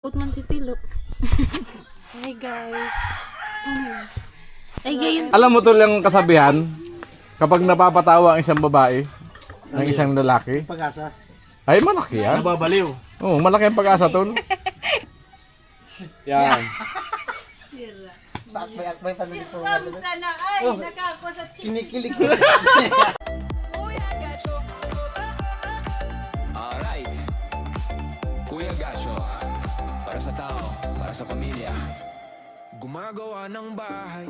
Man si Tilo. Hi guys. Ay gayon. Alam mo to lang kasabihan, kapag napapatawa ang isang babae ng isang lalaki, Pag-asa. ay malaki yan. Nababaliw. Oo, malaki ang pag-asa tol. Yan. Akbay pa nito. Sana ay nakakusat Kinikilig. Alright, Kuya Gasyo, para sa tao, para sa pamilya. Gumagawa ng bahay,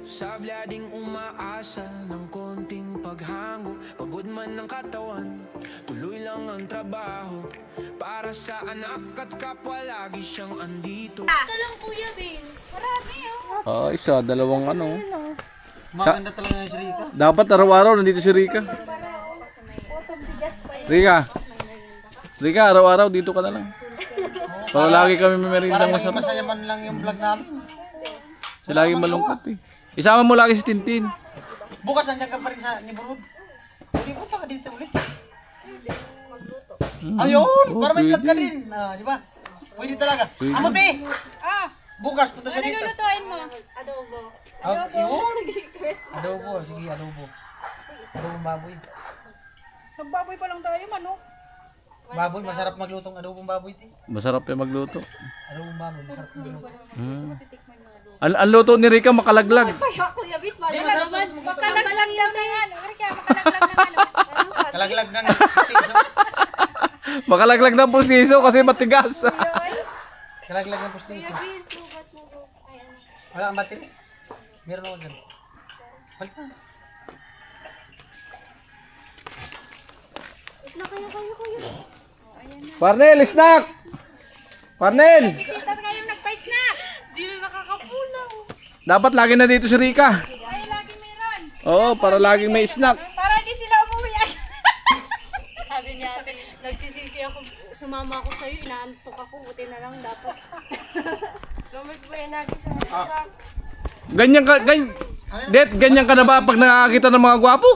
sa vlading umaasa ng konting paghango. Pagod man ng katawan, tuloy lang ang trabaho. Para sa anak at kapwa, lagi siyang andito. Ito lang Kuya Vince. Marami oh. Oh, isa, dalawang ano. Maganda talaga yung Rika. Dapat araw-araw nandito si Rika. Rika. Rika, araw-araw dito ka na lang. Para lagi kami may merindang Parang masarap. masaya man lang yung vlog namin. Siya lagi malungkot eh. Isama mo lagi si Tintin. Bukas nandiyan ka pa rin sa ni Burod. Hindi punta ka dito ulit. Ayun! Para may vlog ka pwede. din. Ah, di ba? Pwede talaga. Pwede. Amote! Bukas punta siya dito. Lutuin mo. Adobo. Yun! Adobo. Sige, adobo. Adobong baboy. Nagbaboy pa lang tayo, manok. Baboy, masarap maglutong adobong baboy. Masarap yung magluto. Adobong baboy, masarap magluto. Ang luto ni Rika makalaglag. Kaya Kuya Vince, Di, mali masarap naman. magluto. Makalaglang daw na yan. Kaya makalaglag na ano. Kalaglag ng pustiso. Makalaglag ng pustiso kasi matigas. Kalaglag ng pustiso. Vince, lubat mo. Ay, ano. Wala ang battery. Meron ako dyan. Palitan. Is na kayo. Parnel, snack! Parnel! Kita kayo nag-spice na. Di may makakapulang. Dapat lagi na dito si Rika. Ay, lagi meron. Oo, para laging may snack. Para di sila umuwi. Sabi niya ate, nagsisisi ako, sumama ako sa'yo, inaantok ako, buti na lang dapat. Gamit mo yan lagi sa mga. Ganyan ka, ganyan ka na ba pag nakakita ng mga gwapo?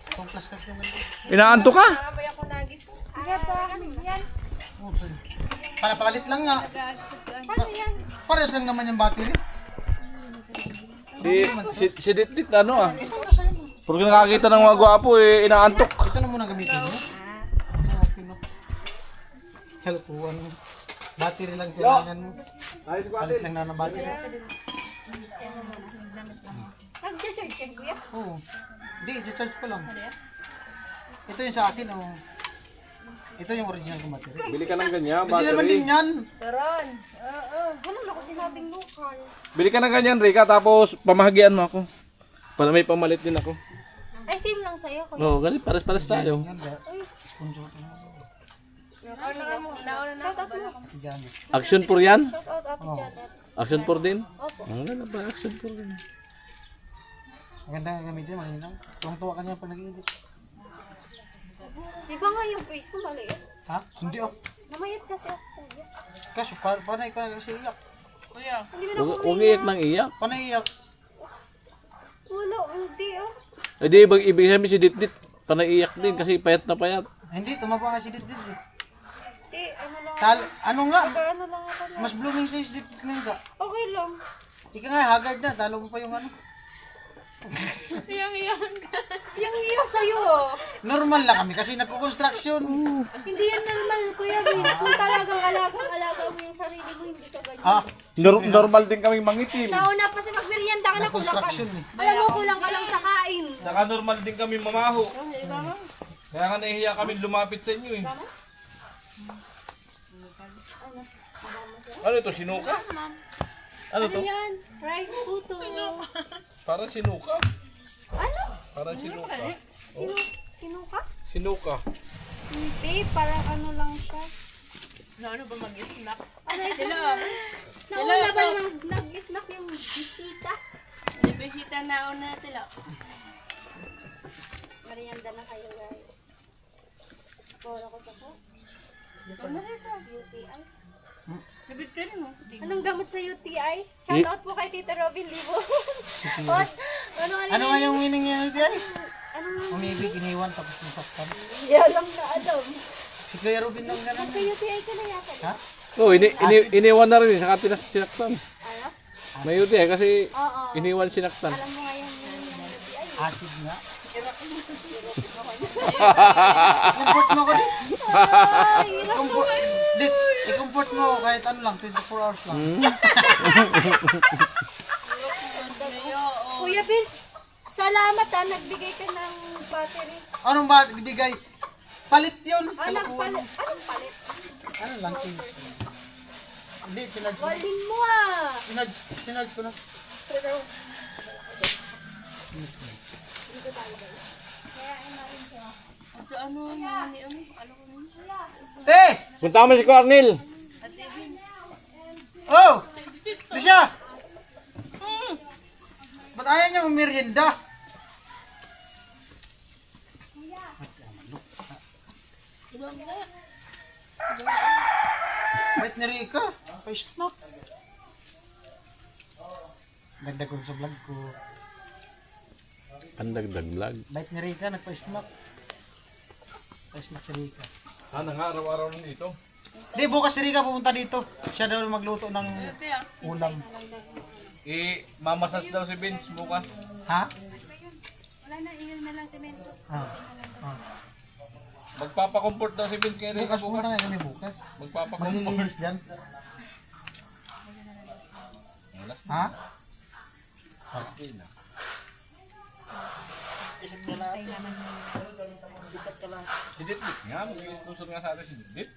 Itong plus kasi naman. Inaanto ka? Abay ako nagis. Ano yan? Palit lang nga. Paano yan? Pares lang naman yung battery. Si Dit ano ah. Ito na sa'yo. Pag nakakita ng mga gwapo eh, inaantok. Ito na muna gamitin mo. Okay no. Helpuan mo. Battery lang kailangan mo. Palit lang na ng battery. Nag-charge yan, kuya? Oo. Hindi, i-charge ko lang. Ito yung sa akin oh. Ito yung original kong battery. Bili ka ng ganyan, Hindi naman din yan. Taron. Wala na ako sinabing lokal. Bili ka ng ganyan, Rika, tapos pamahagian mo ako. Para may pamalit din ako. Ay, same lang sa'yo. Oo, ganit, pares-pares tayo. Yan ba? Sponsor ko na. Nauna na ako. Si Janet. Action for yan? Shout out Ate Oh. Janet. Action for din? Opo. Ang ganda ba, action for din. Maganda nga gamitin, malinaw. Tuwang-tuwa ka niya pag nag-edit. Di ba nga yung face ko maliit? Ha? Hindi oh. Namayat kasi ako. Kasi panay ko na kasi iyak. Hindi mo na Huwag iyak ng iyak. Panay iyak. wala. Hindi ah. Eh di, ibig sabihin si Dit, panay iyak din kasi payat na payat. Hindi, tumaba nga si Didit eh. Hindi, ano lang. Ano nga? Ano lang ako. Mas blooming sa'yo si Didit ngayon ka. Okay lang. Ika nga, haggard na. Talo mo pa yung ano. Yang iyak sa'yo oh. Normal lang kami kasi nagko-construction. Hindi yan normal, Kuya Vince. Kung talagang alaga mo yung sarili mo, hindi ka ganyan. Ah, Normal din kaming mangitim. Nauna pa si magmerienda ka na kulang ka. construction eh. Alam mo, kulang ka lang sa kain. Saka normal din kami mamaho. Diba mo? Kaya nga nahihiya kami lumapit sa inyo eh. Ano ito, sinuka? Ano to? Yan, rice puto. Parang sinuka. Ano? Parang sinuka. Sino ka? Sinuka. Hindi, parang ano lang siya. Ano ba mag-snack? Nauna ba nag-snack yung bisita? Bisita na una tila. Merienda na kayo guys. Puro ko sa ko. UTI. Nabit ka rin mo. Anong gamot sa UTI? Shoutout po kay Tita Robin Libo. Ano nga yung meaning niya nito ay? Anong Umibig, iniwan, tapos nasaktan. Yan lang na alam. Si Kuya Robin nang ganun. Kay UTI ka na yata. Ha? Oh, iniwan na rin, saka sinaktan. Ano? Mayroon eh, kasi Oo. iniwan sinaktan. Alam mo nga yung ay, Acid nga. I-comfort mo ako dit. I-comfort mo ako kahit ano lang, 24 hours lang. Kuya Vince, salamat nagbigay ka ng battery. Anong ba ibigay? Palit yun. Anong palit? Anong palit? Ano lang, things. Hindi, sinarge ko. Galing mo ah. Sinarge ko na. Pero, Ito ano ni ano ko nun? Te! Punta mo si Cornel. Oh! Di siya! Ba't ayaw niya merienda? Bait ni Rika. Pa-snack. Dagdag ko sa vlog ko. Ang dagdag vlog. Bait ni Rika, nagpa-snack. Pa-snack si Rika. Sana nga, araw-araw na dito. Di, bukas si Rika pupunta dito. Siya daw magluto ng ulam. Mamasas daw si Vince bukas. Ha? wala na, iyon na lang semento. Ah. Magpapakomport daw si Vince kay Rika Bukas pupunta bukas. nga kami bukas. Magpapakomport. Maglilinis dyan. Ha? Si Ditbit nga, magsusod nga sa atin si Ditbit.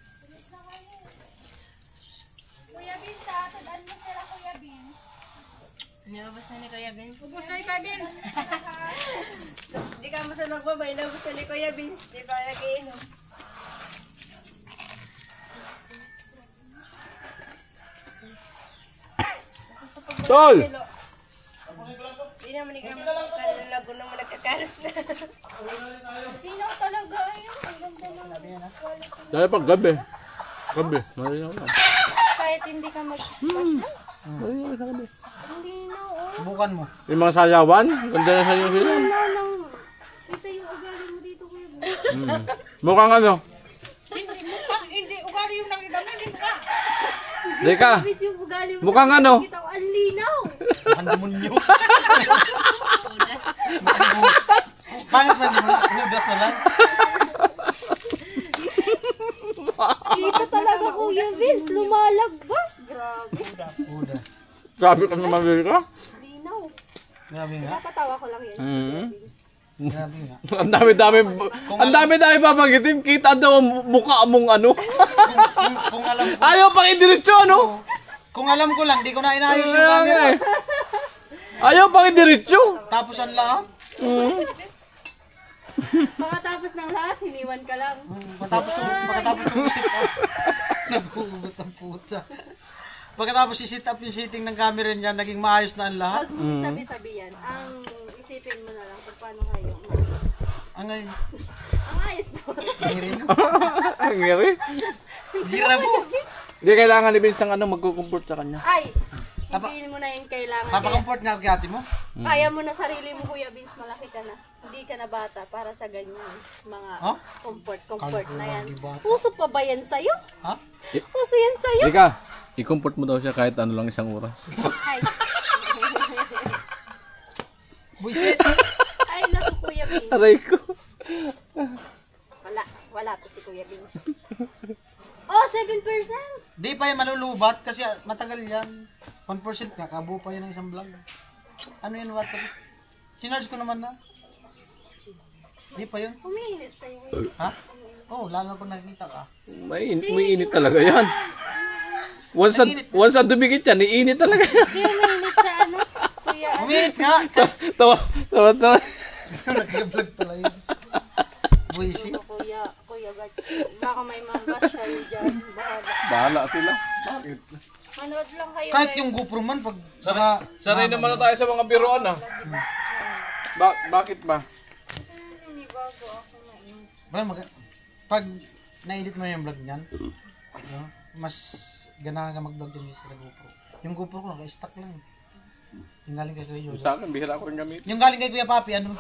Kuya Vince, tadaan mo sila Kuya Vince. Nilabas na ni Kuya Vince. Ubus na Kuya Vince. Hindi ka mo sa nagbabay, nilabas na ni Kuya Vince. Di pa nag-iinom. Tol! Hindi naman ikaw kalalago naman nagkakaras na. Sino talaga ayun? Ang ganda ng Dahil pag gabi. Gabi, malinaw na. kahit hindi ka mag... Malinaw sa gabi. Hindi na, oh. Subukan mo. Yung mga sayawan, ganda na sa inyo sila. Wala lang. Kita yung ugali mo dito Kuya Vince. Mukhang ano? Hindi, ugali yung nakita mo, hindi mukha. Deka, Vince, yung ugali mo. mukhang ano? Kita ko, ang linaw. Ang demonyo. Pangit man mo. Hudas na lang. Kita talaga Kuya Vince, lumalagpas. Grabe. Hudas. Grabe ka naman, Rika. Linaw. Grabe nga. Napatawa ko lang yun. Grabe nga. Ang dami-dami papagitin. Kita daw ang mukha mong ano. Kung alam ko, Ayaw pang idiretso, ano? kung alam ko lang, di ko na inayos yung camera. Ayaw pang idiretso. Tapos ang lahat. Pagkatapos ng lahat, hiniwan ka lang. Pagkatapos ko sit up. Nagugugot ang puta. Pagkatapos i-sit up yung sitting ng camera niya, naging maayos na ang lahat. Huwag mo sabi-sabi yan. Ang isipin mo na lang kung paano kayo. Ang ngayon, Ang ayos mo. hirin. Ang ngeri. Gira mo. Hindi kailangan ni Vince ng ano, magkukumport sa kanya. Ay, hindi mo na yung kailangan. Kaya, Papakomport nga ako kay ate mo. kaya mo na sarili mo Kuya Vince, malaki ka na. Hindi ka na bata para sa ganyan mga Huh? comfort na yan. Hindi bata. Puso pa ba yan sa'yo? Ha? Puso yan sa'yo? Rika, i-comfort mo daw siya kahit ano lang isang oras. Ay, Buisit. ay naku Kuya Vince. Aray ko. Wala to si Kuya Vince. Oh, 7%! Di pa yan malulubat kasi matagal yan. 1% nga, kabo pa yan ng isang vlog. Ano yan, what? Sinarge ko naman na. Di pa yun. Umiinit sa'yo Kuya. Ha? Oh, lalo kung nakita ka. May init talaga yan. Once na dumikit yan, iinit talaga yan. Hindi umiinit sa ano? Kuya, Uminit nga! Tawa. Nag-vlog pala yun. Buisi. Kuya, baka may mga siya dyan. Bahala sila. Bakit? Manood lang kayo Kahit guys. yung GoPro man, pag... Sanay naman na tayo sa mga biroan ah. Bakit ba? Nanibago ako na yun. Pag na-edit mo yung vlog niyan, mas ganahan ka mag-vlog din sa GoPro. Yung GoPro ko, naka-stack lang. Yung galing kay Kuya Jose. Sa akin, bihira ko rin gamitin. Yung galing kay Kuya Papi, ano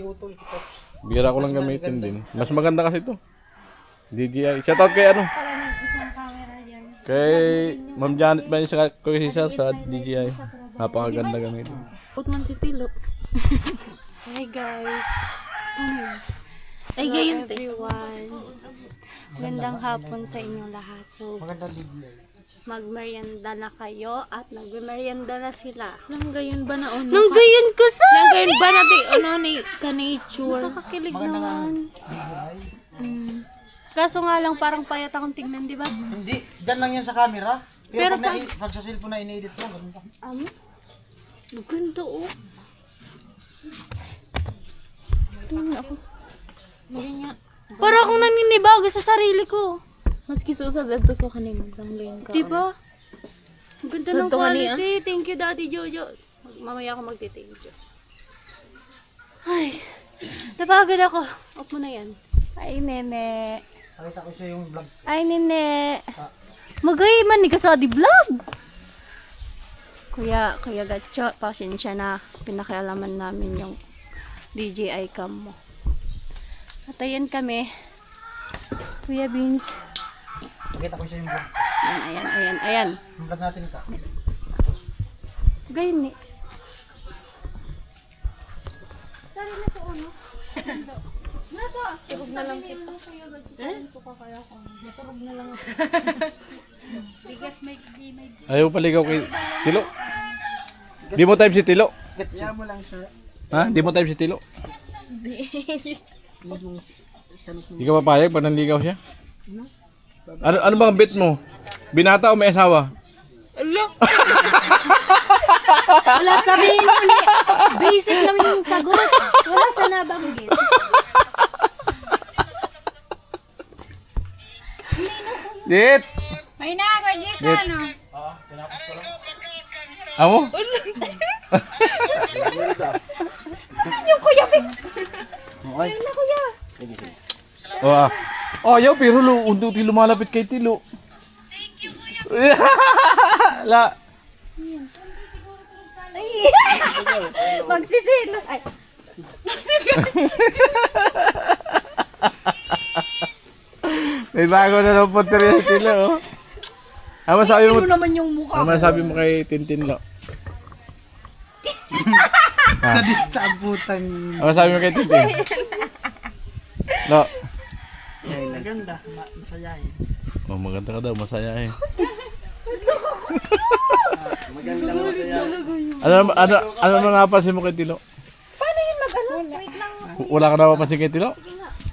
Utol, Kitops. Bihira ko lang gamitin din. Mas maganda kasi ito. DJI. Shoutout kay ano? Pala ng isang camera dyan. Kay Ma'am Janet ba sa Kuya Cesar sa DJI? Napakaganda gamit. Putman si Tilo. Hi guys. Ay gayon everyone. Gandang hapon sa inyong lahat. So, Maganda DJI. magmerienda na kayo at nagmerienda na sila. Nang gayon ba na ono? Nang gayon ko sa Nang gayon ba na ano ni ka-nature? nakakakilig naman. Kaso nga lang parang payat akong tingnan, di ba? Hindi, dyan lang yan sa camera. Pero, Pero pag sa cellphone na in-edit mo, ganun pa. Maganda oh. Tingnan ako. Maganya. Para akong naninibago sa sarili ko. Maski susad adto so kanimo nang gayon ka. Di ba? Ang ganda ng Sunto nga niya. quality. Thank you, Daddy Jojo. Mamaya ako magti-thank you. Ay, napagod ako. Off mo na yan. Ay, nene. Pakita ko siya yung vlog. Ay, nene. Magay man ni ka sa di vlog. Kuya Gatcho, pasensya na. Pinakialaman namin yung DJI cam mo. At ayan kami. Kuya Beans. Pakita ko siya yung vlog. Ayan. Yung vlog natin ito. Gayon ni. Sari na sa uno. Nata. Tulog na lang kita. Suka kaya ko. Natulog na lang ako. Bigas may Ayaw paligaw kay Tilo. Di mo type si Tilo? Kaya mo lang siya. Ha? Di mo type si Tilo? Di ka papayag pag nanligaw siya? Ano bang bet mo? Binata o may asawa? Wala sabihin uli. Basic lang yung sagot. Wala sa nabanggit. Dit! May na ako, Jason. Amo? Okay. Oh, ayaw pero unti-unti lumalapit kay Tilo. La. Magsisilos. Ay. May bago na lang po si Tilo. Oh. Ano masabi mo? naman yung mukha. Ano masabi mo kay Tintin Lo? Sa dista ang putang. Ano masabi mo kay Tintin? Lo. Maganda. Masayahin. Oh, maganda ka daw, masaya eh. Maganda masaya. Ano napapansin mo kay Tilo? Paano yun mag-ano? Wait lang. Wala ka napapansin kay Tilo?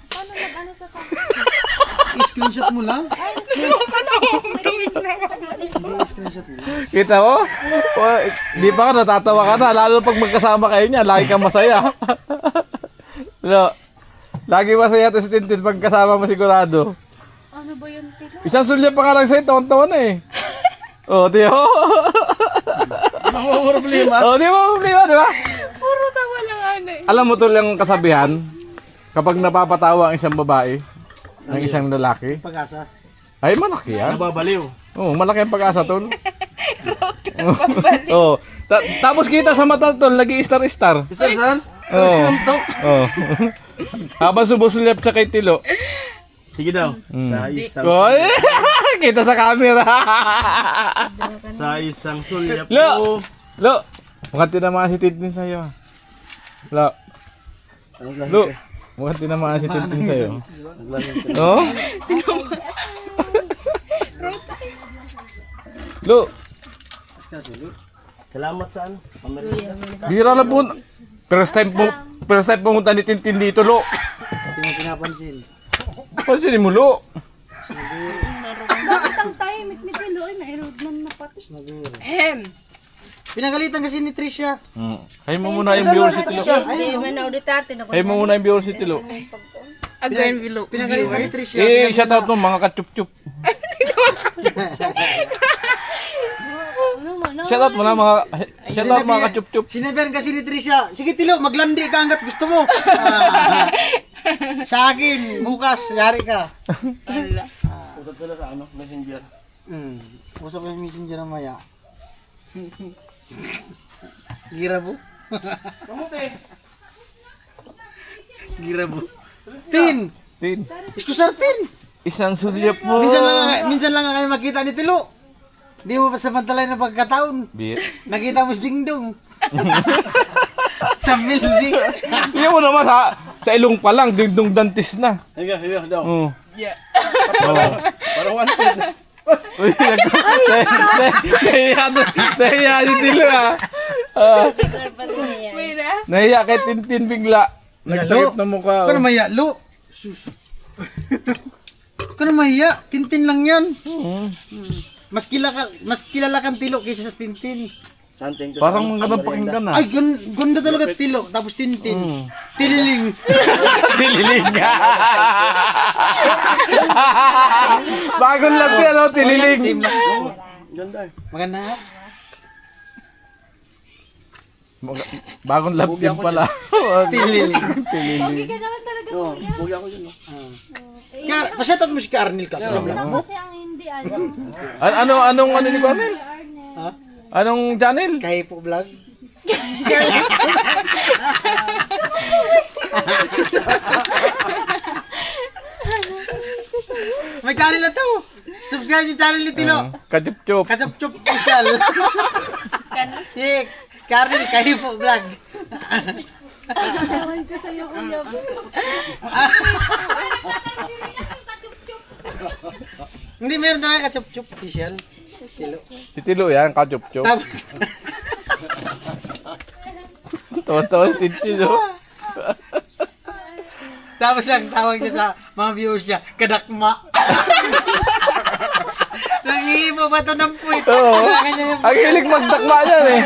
Paano mag-ano sa camera? I-screenshot mo lang. Hindi, i-screenshot mo lang. Kita mo? Oh, di pa ka natatawa ka na, lalo pag magkasama kayo niya, lagi kang masaya. Lo, lagi masaya to si Tintin pag kasama mo sigurado. Ano ba yun, Tilo? Isang sulya pa ka lang sa'yo, taon-taon na eh. Oh, di mo? Di mo problema? Oh, di mo problema, di ba? Puro tawa lang ano eh. Alam mo to lang kasabihan, kapag napapatawa ang isang babae ng isang lalaki, Pag-asa. ay malaki yan. Nababaliw. Oo, malaki ang pag-asa tol. Oo. Tapos kita sa mata tol, lagi star-star. Saan? Oo. Oo. Habang sumusulyap sa kay Tilo. Sige daw. Sa kita sa camera. Sa isang sulyap Lo! Lo! Mukhang tinamaan si Tintin sa'yo. Lo! Lo! Mukhang tinamaan si Tintin sa'yo. No? Lo! Salamat sa ano. Bira na po. First time pumunta ni Tintin dito, Lo. Hindi mo pinapansin. Pansinin mo, Lo. Bakit ang tayo mit-mitilo ay nairood man na pati. Pinagalitan kasi ni Tricia. Kayo mo muna yung viewers si Tilo. Hindi, manauditate na ko. Kayo mo muna yung viewers si Tilo. Pinagalitan ni Tricia. Eh, shout out mo mga kachup-chup. Shout out mo na mga shout out mga kachup-chup. Sinabihan kasi ni Tricia, sige Tilo, maglandi ka hanggat gusto mo. Sa akin, bukas, yari ka. Usap sila sa ano, messenger. Usap yung messenger na maya. Gira po. Gira po. Tin! Tin. Iskusar tin! Isang sulyap mo. Minsan lang kayo makita ni Tilo. Di mo pa samantalay ng pagkataon. Bit. Nakita mo si Dingdong. Sa building. Iyan mo naman sa ilong pa lang, dingdong dantis na. Higa daw. Oo. Yeah. Parang wanted. Uy, nahiya si Tilo ah. Wait na. Nahiya kay Tintin bigla. Nagtakip na mukha. Kano mahiya, Lu? Kano mahiya? Tintin lang yan. Mas kilala kang Tilo kaysa sa Tintin. Parang magandang pakinggan ah. Ay, ganda talaga Tilo. Tapos Tintin. Tililing. Tililing. Bagong lab yan, oh, tililing. Same lang. Maganda. Bagong lab yan pala. Tililing. Tililing. Ka naman talaga kuya. Pasyatot mo si Arnil ka sa vlog mo. Kasi ang hindi alam. Anong ano ni Banel? Ha? Anong channel? Kaya po vlog. May channel na to. Subscribe yung channel ni Tilo. Kachup-chup. Kachop-chop official. Si Karnil Kaya po vlog. Tawan ko sa'yo kuya. Hindi, meron talaga kachop-chop official. Tilo. Si Tilo yan, kachup-chup. Tapos, Tawa-tawa si Tilo. tapos ang tawag niya sa mga viewers niya, kadakma. Nangihibo ba ito ng puwit? Oo. Kailangan niya yung... Ang hilig magdakma yan eh.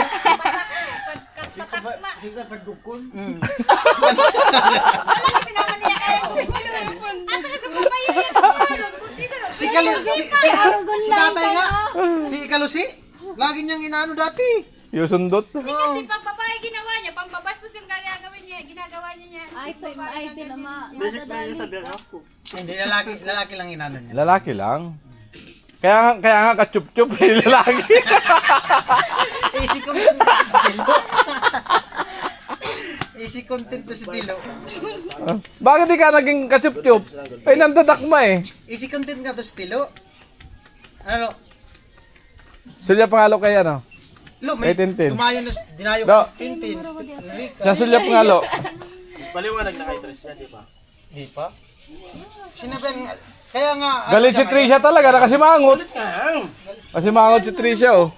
Sinama niya kayo. Ato kasi kumain Si tatay nga. Si Kalusi. Lagi niyang inaano dati. Yung sundot. Kasi pag babae ginawa niya, pambabastos yung ginagawa niya. Ay, Hindi, lalaki lang inaano niya. Lalaki lang. Kaya nga kachup-chup eh, lalaki. Easy content to si Tilo. Easy content to si Tilo. Bakit di ka naging kachup-chup? Ay, nandadakma eh. Easy content nga to si Tilo. Ano? Sulya pangalo kay ano? Lo, may Kay Tintin. tumayo na, dinayo Lo. ka Tintin. Sa sulya pangalo. Paliwanag na kay Trish niya, di ba? Di pa? Sinabi nga, kaya nga... Galit si Trisha talaga, nakasimangot. Kasimangot si Trisha oh.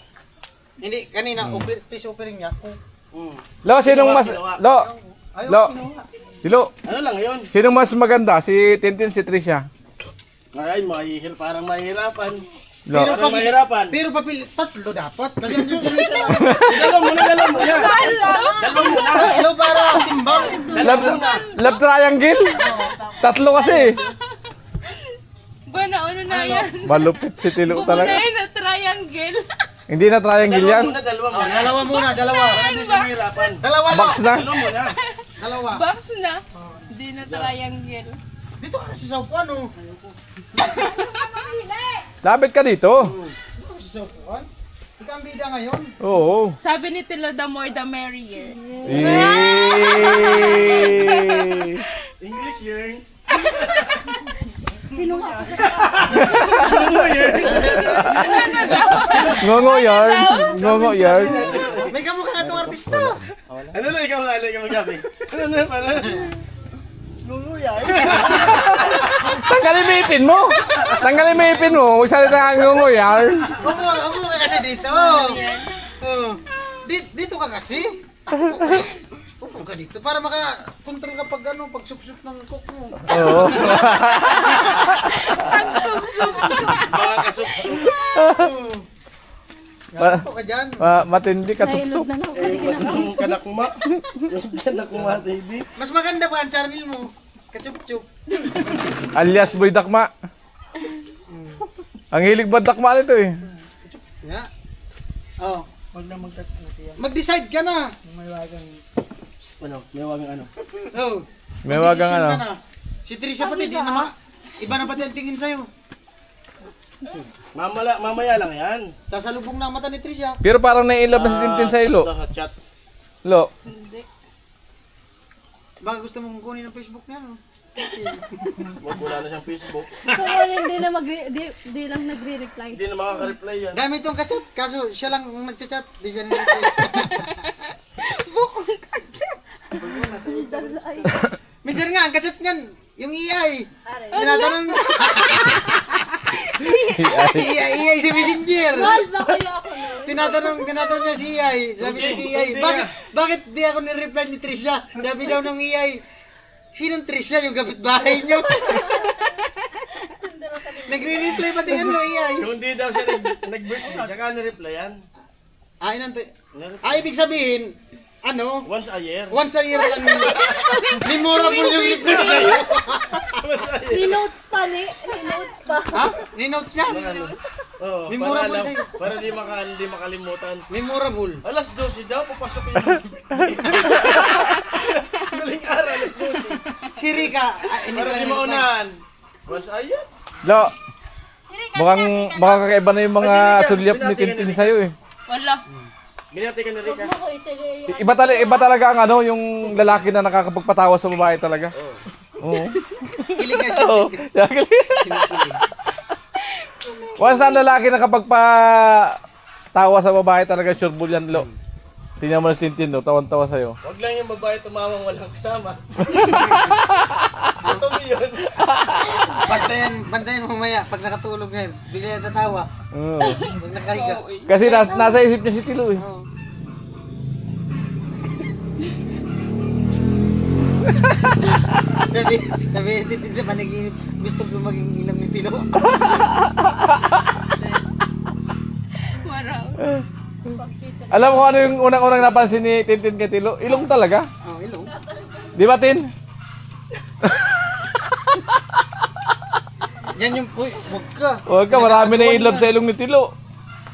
Hindi, kanina, please offering niya. Lo, sinong mas... Lo, Tilo, Ano lang yun? sinong mas maganda? Si Tintin, si Trisha? Ay, parang mahihirapan. Lo, Parang mahirapan. Pero papil, tatlo dapat. Kasi andyan si Rita. Dalawa mo yan. Dalawa mo na. Tatlo para timbang. love triangle? Tatlo kasi. Ba, nauna na yan. Malupit si Tilo talaga. Bukunay na triangle. Hindi na triangle yan. Dalawa mo. Dalawa muna, dalawa. Hindi siya mahirapan. Dalawa Box na. na. Dalawa mo na. Dalawa. Box na. Hindi na triangle. Dito ka kasi sa upuan, oh. Lapit ka dito. Dito ka sa upuan. Ikaw ang bida ngayon. Oo. Sabi ni Tilo, the more the merrier. Eh. English yun. Ngongo yarn. Ngongo yarn. May kamukha ka itong artista. Ano na ikaw magabi? Ano na pala? Luluya. Tanggalin mo yung ipin mo. Tanggalin mo yung ipin mo. Salita ka ngongo yarn. Upo ka kasi dito. Oh. Dito ka kasi. Upo ka dito para maka-control ka pag ano, pag sup-sup ng cook mo. Oo. Mga kasup-sup. Upo ka dyan. Matindi ka sup-sup. Yung kanakuma. Yung kanakuma, baby. Mas maganda pa ang channel mo. Kachup-chup. Alias Boy Dakma. Ang hilig ba Dakma nito eh. Yeah. Oh. Huwag na Mag-decide ka na. ano, may wagang ano. Oh. May wagang Mag-decision ano. ka na. Si Trisha pati di naman. Iba na pati ang tingin sa'yo. Mamaya lang yan. Sasalubong na ang mata ni Trisha. Pero parang nai-love na si Tintin sa ilo. Chat. Lo. Baka gusto mong kunin ang Facebook niya, no? Wag wala na siyang Facebook. Kung ano, di lang nagre-reply. Hindi na makaka-reply yan. Dami itong kachat, kaso siya lang ang nagchat-chat. Di siya nag-reply. Minsan nga, ang kachat niyan, yung EI. Tinatanong EI sa Messenger. Mahal ba kaya ako nun? Tinatanong niya si EI. Sabi niya si EI, bakit di ako nireply ni Trisha? Sabi daw ng EI, sinong Trisha yung kapitbahay niyo? Nagre-reply pati yan ng EI. Kung hindi daw siya nag-birthday, saka na-replyan. Ibig sabihin, ano, Once a year. once a year lang memorable yung reply sa'yo. Ni-notes pa, ni-notes pa. Ha? Ni-notes niya? Oo, Memorable para, sa'yo. para hindi makalimutan. Memorable. Alas 12 daw, papasok yun. Galing araw, alas 12. Si Rika, hindi Para talaga di nag-reply. maunahan. Once a year. Lo, mukhang kakaiba na yung mga sulyap ni Tintin sa'yo eh. Wala. Ginati ka ni Rika. Ako ito Iba talaga ang ano, yung lalaki na nakakapagpatawa sa babae talaga. Oo. Kilig nga siya. Oo. Once ang lalaki nakapagpatawa sa babae talaga, sure bull yan, Lo. Tingnan mo na si Tintin, no? Tawan-tawa sa'yo. Huwag lang yung babae tumawang walang kasama. Ito yun. Bantayan mamaya. Pag nakatulog na yun, bigla yung tatawa. Oo. Pag nakahiga. Kasi nasa isip niya si Tilo eh. Sabi titin sa panaginip, gusto ko maging ilang ni Tilo. Marang. Alam mo kung ano yung unang-unang napansin ni Tintin kay Tilo? Ilong talaga. Oh, ilong. Di ba, Tin? Yan yung, uy, huwag ka. Huwag ka, marami na in love sa ilong ni Tilo.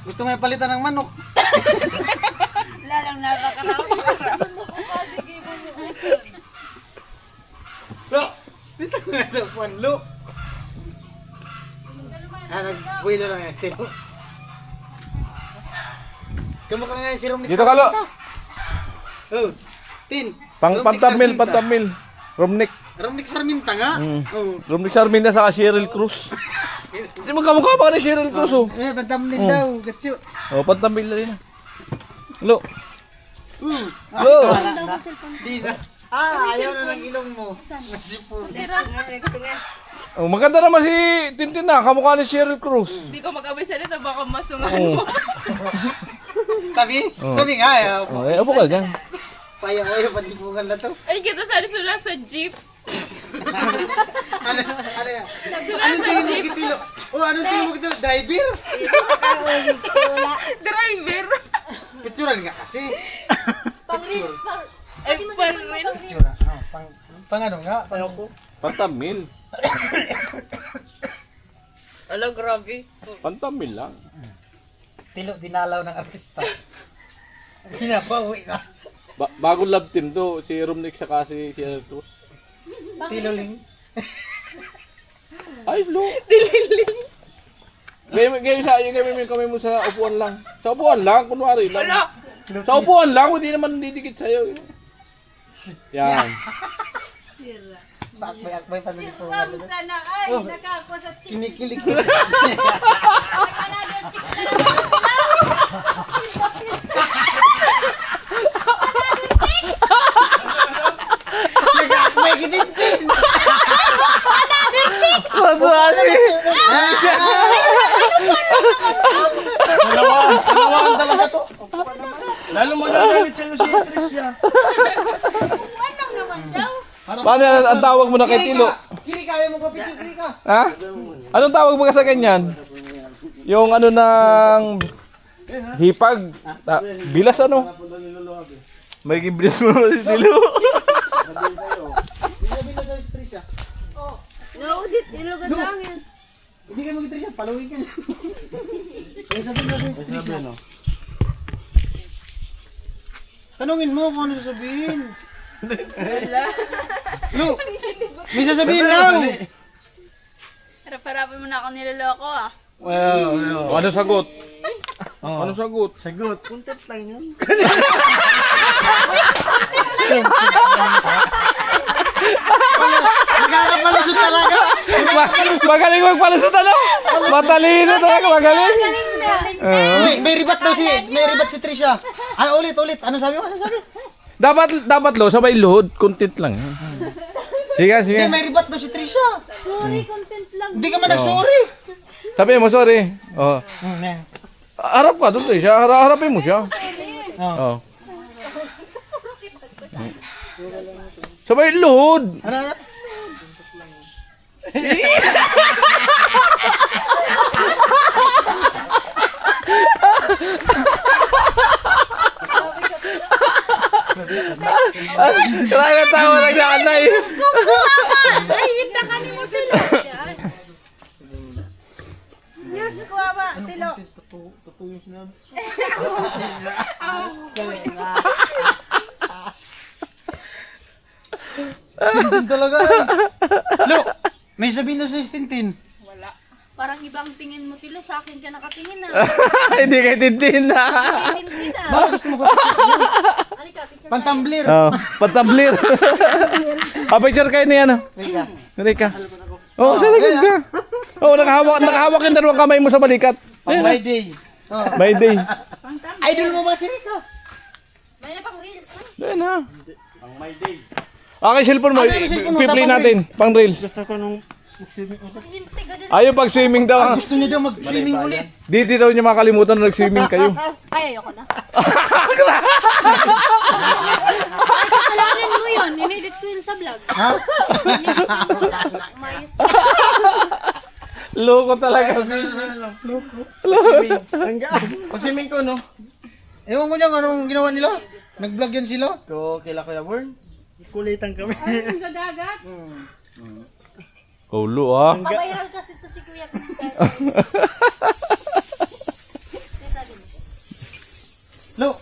Gusto mo yung palitan ng manok. Lalang nakakarap. Lo, dito nga sa upuan, Lo. Nag-buwilo lang yan, Tilo. Kamukha nga yung si Romnix. Dito ka, Lo. Oh, Tin. Pantamil, pantamil. Romnick. Romnix Sarminta nga. Oh. Romnick Sarminda sa Cheryl Cruz. Hindi mo kamukha pa ka ni Cheryl Cruz, oh. Pantamil daw, gatyo. Oh, pantamil na rin. Lo. Lo. Lo. Ayaw na ng ilong mo. Masipur. Nagsungan. Oh, maganda naman si Tintin na, kamukha ni Cheryl Cruz. Hindi ko mag-abay salita, baka masungan Oh. mo. Tabi? Tabi nga, ayaw. Oh, eh, abo ka dyan. Payaw-payaw, pandipungan na to. Ay, kita sula sa jeep. Ano yan? Sula Anong sa tingin mo jeep. kitilo? Oh, anong tingin mo kitilo? Driver? Driver. Picturean nga kasi. Pang-reels, Ay, parang Picture. Pang ano nga? Pantamil. Ala, grabe. Pantamil lang. Tilo, dinalaw ng artista. Pinapawi na. Bagong love team to, si Romnick saka si Cheryl Cruz. Tilo ling. Ay, Lo. Dililing. Game kami mo sa upuan lang. Sa upuan lang, kunwari lang. Ala. Sa upuan lang, hindi naman didikit sa'yo. Yan. Akbay pa dito. Sana ay nakakusap si Kinikilig. another chicks na naman. May ginintin. Sadali. Salawan talaga to. Lalo magagalit sa'yo si Tricia. Anong naman daw? Paano yan? Ang tawag mo na kay Tilo? Kili, kaya mo ba pitigli ka? Ha? Anong tawag mo ka sa ganyan? Yung ano ng hipag. Bilas ano? May bilas mo na si Tilo. Naudit, ilugan lang yan. Hindi ka mag-Trisha, palawin ka niya. Ay, sabi mo sa Trisha. Tanungin mo kung ano sasabihin. Lo, may sasabihin daw. Harap-harapin mo na ako niloloko ah. Ano sagot? Ano sagot? Sagot. Kuntit lang yun. Nakakapalusot talaga. Magaling magpalusot ano? Matalino talaga, magaling. May ribat daw may ribat si Trisha. Ano ulit? Ano sabi mo? Dapat lo, sabay load, content lang. Sige, sige. Hindi, may ribat daw si Trisha. Sorry, content lang. Hindi ka man nag-sorry. Sabi mo, sorry. Oh. Harap ka doon siya, harapin mo siya. Oh. Sabay load. Ano? Nakakatawa lang sa anay. Ay, hinta ka ni mo, Tilo. Diyos ko, ama, Tilo. Tintin talaga eh. Look, may sabihin na sa Tintin. Parang ibang tingin mo, Tilo. Sa akin ka nakatingin na. Hindi kay Tintin na. Tintin na. Bakit gusto mo ko Halika, picture. Pantamblir. Oh, patablir. Picture kayo niya, ano? Rika. Oh, sa likod ka. Oh, nakahawak yung dalawang kamay mo sa balikat. My day. May day. Idol mo ba si Rico? May na pang reels na. Ayun na. Ang my day. Okay, cellphone mo. Ano yung cellphone mo? Piplay Tapos natin. Pang reels. Gusto ko nung Hintay ka din. Ayaw pag swimming daw. Gusto niya daw mag-swimming ulit. Di daw niya makalimutan na nag-swimming kayo. Ay, ayoko na. Ay, kasalanan mo yun. Inedit ko yun sa vlog. Ha? Inedit ko yun sa vlog. Mayos. Loko talaga. pag-swimming ko, no? Ewan ko niya anong ginawa nila. Nag-vlog yan sila. So, kila Kuya Born. Kulitan kami. Sa dagat. Kulo ah. Paviral kasi ito si Kuya. Look.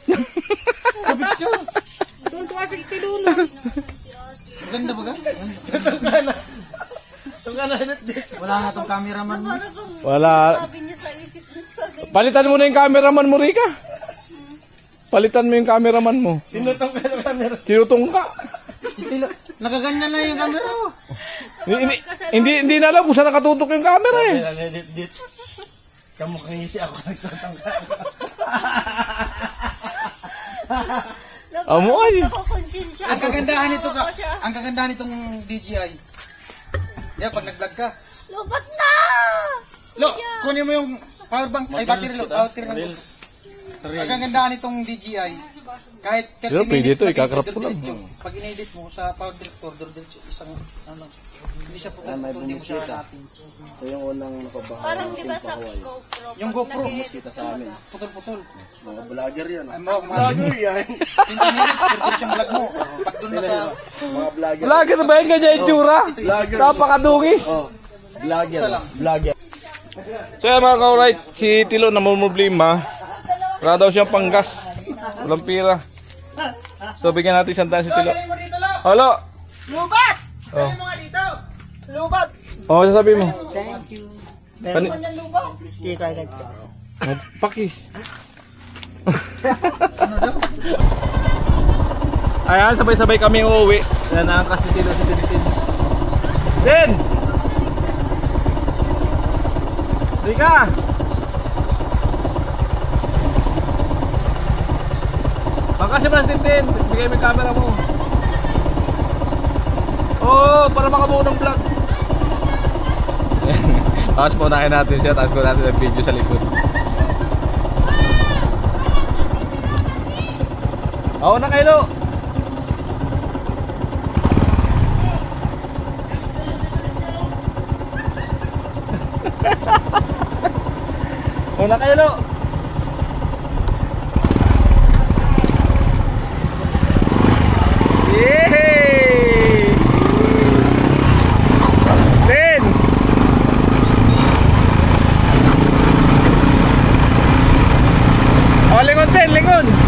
Kapit siya. Tuntua si Tilulo. Ganda ba ka? Wala nga tong cameraman mo. Wala. Sabi niya sa isip niya. Palitan mo na yung cameraman mo, Rika. Palitan mo yung cameraman mo. Tinutong ka ng camera. Sinutong ka. Nakaganyan na yung camera mo. Hindi na alam kung saan nakatutok yung camera eh. Edit. Kamukhang ngisi ako nagtutong ka. Amo ay. Ang kagandahan nitong DJI. Yeah, pag nag-vlog ka. Lubat na! Look, kunin mo yung power bank, ay battery ng Ang kagandahan nitong DJI. Kahit 30 Yo, pwede minutes ito, ikakrap ko lang. Pag in-edit mo sa power director, isang hindi siya puto, hindi mo siya hanapin. Parang diba sa GoPro? Yung GoPro, Kita sa amin. putol-putol. Mga vlogger yan. Ay, mga vlogger yan. 20 minutes, perfect yung vlog mo. Pag doon na sa Mga vlogger. Vlogger ba yung ganyan itsura? Napakadungis. Vlogger. Vlogger. So yan mga ka-alright, si Tilo namumroblema. Wala daw siyang panggas. Walang pira. So bigyan natin isang daan si Tilo. galing mo dito, Lo. Halo. Lubat! Oh. Galing mo nga dito. Lubat! Oh, sasabi mo. Thank you. Pani Kita nagka. pakis. Ayan, sabay-sabay kami uuwi. Yan na ang kasi Tilo si Tintin. Tin! Rika! Makasih mas Tintin, bigay mo yung camera mo. Oh, para makabuo ng vlog. Tapos punahin natin siya, tapos ko natin ang video sa likod. Oo na kayo. Una kayo. Yay! Ten! Oh, lingon, Ten, lingon!